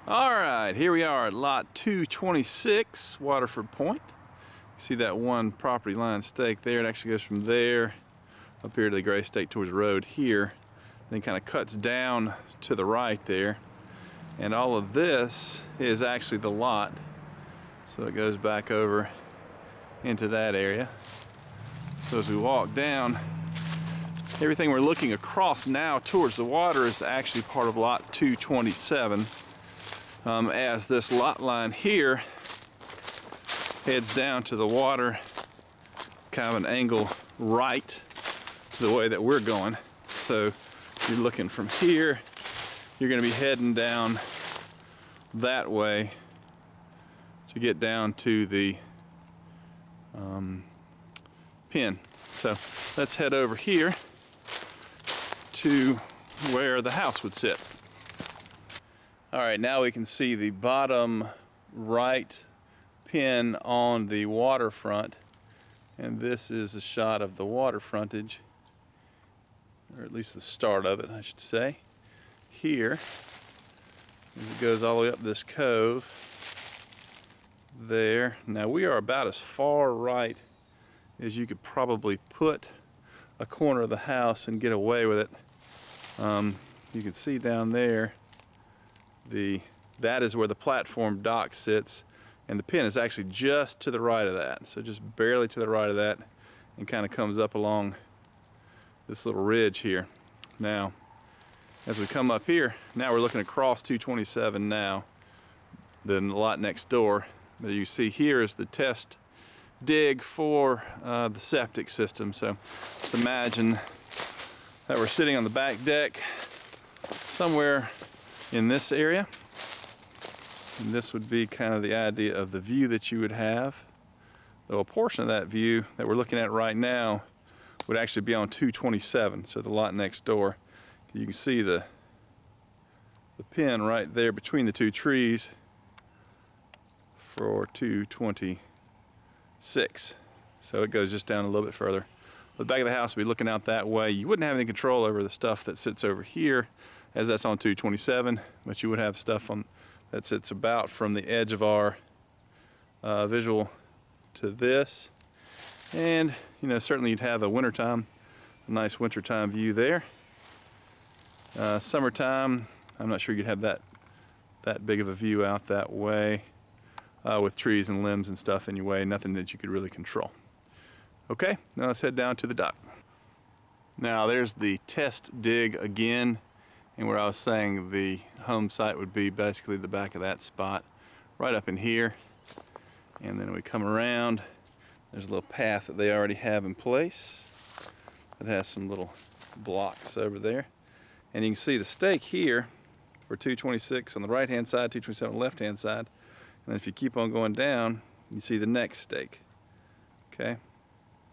Alright, here we are at lot 226, Waterford Pointe. See that one property line stake there? It actually goes from there up here to the gray stake towards the road here. Then kind of cuts down to the right there. And all of this is actually the lot. So it goes back over into that area. So as we walk down, everything we're looking across now towards the water is actually part of lot 227. As this lot line here heads down to the water, kind of an angle right to the way that we're going. So if you're looking from here, you're going to be heading down that way to get down to the pin. So let's head over here to where the house would sit. Alright, now we can see the bottom right pin on the waterfront, and this is a shot of the water frontage, or at least the start of it, I should say. Here, as it goes all the way up this cove, there. Now we are about as far right as you could probably put a corner of the house and get away with it. You can see down there, that is where the platform dock sits, and the pin is actually just to the right of that, so just barely to the right of that, and kind of comes up along this little ridge here. Now as we come up here, now we're looking across 227 now, then the lot next door. But you see here is the test dig for the septic system. So let's imagine that we're sitting on the back deck somewhere in this area, and this would be kind of the idea of the view that you would have, though a portion of that view that we're looking at right now would actually be on 227, so the lot next door. You can see the pin right there between the two trees for 226, so it goes just down a little bit further. The back of the house would be looking out that way. You wouldn't have any control over the stuff that sits over here, as that's on 227, but you would have stuff on that sits about from the edge of our visual to this. And you know, certainly you'd have a wintertime, a nice wintertime view there. Summertime, I'm not sure you'd have that big of a view out that way, with trees and limbs and stuff in your way, nothing that you could really control. Okay, now let's head down to the dock. Now there's the test dig again. And where I was saying the home site would be basically the back of that spot, right up in here. And then we come around, there's a little path that they already have in place that has some little blocks over there. And you can see the stake here for 226 on the right hand side, 227 on the left hand side. And if you keep on going down, you see the next stake. Okay?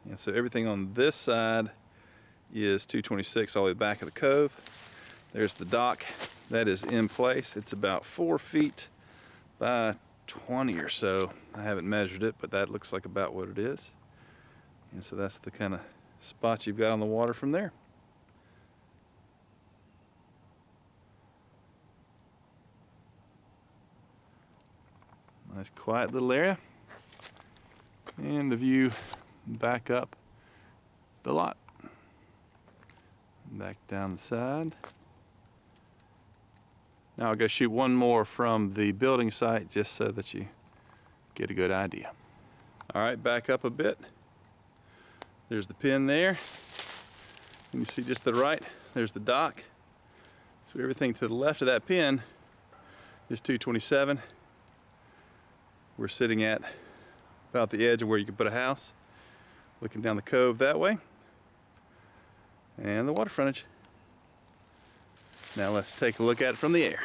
And so everything on this side is 226 all the way back of the cove. There's the dock that is in place. It's about 4 feet by 20 or so. I haven't measured it, but that looks like about what it is. And so that's the kind of spot you've got on the water from there. Nice quiet little area. And the view back up the lot. Back down the side. Now I'll go shoot one more from the building site just so that you get a good idea. Alright, back up a bit. There's the pin there. And you see just to the right, there's the dock. So everything to the left of that pin is 227. We're sitting at about the edge of where you could put a house, looking down the cove that way. And the water frontage. Now let's take a look at it from the air.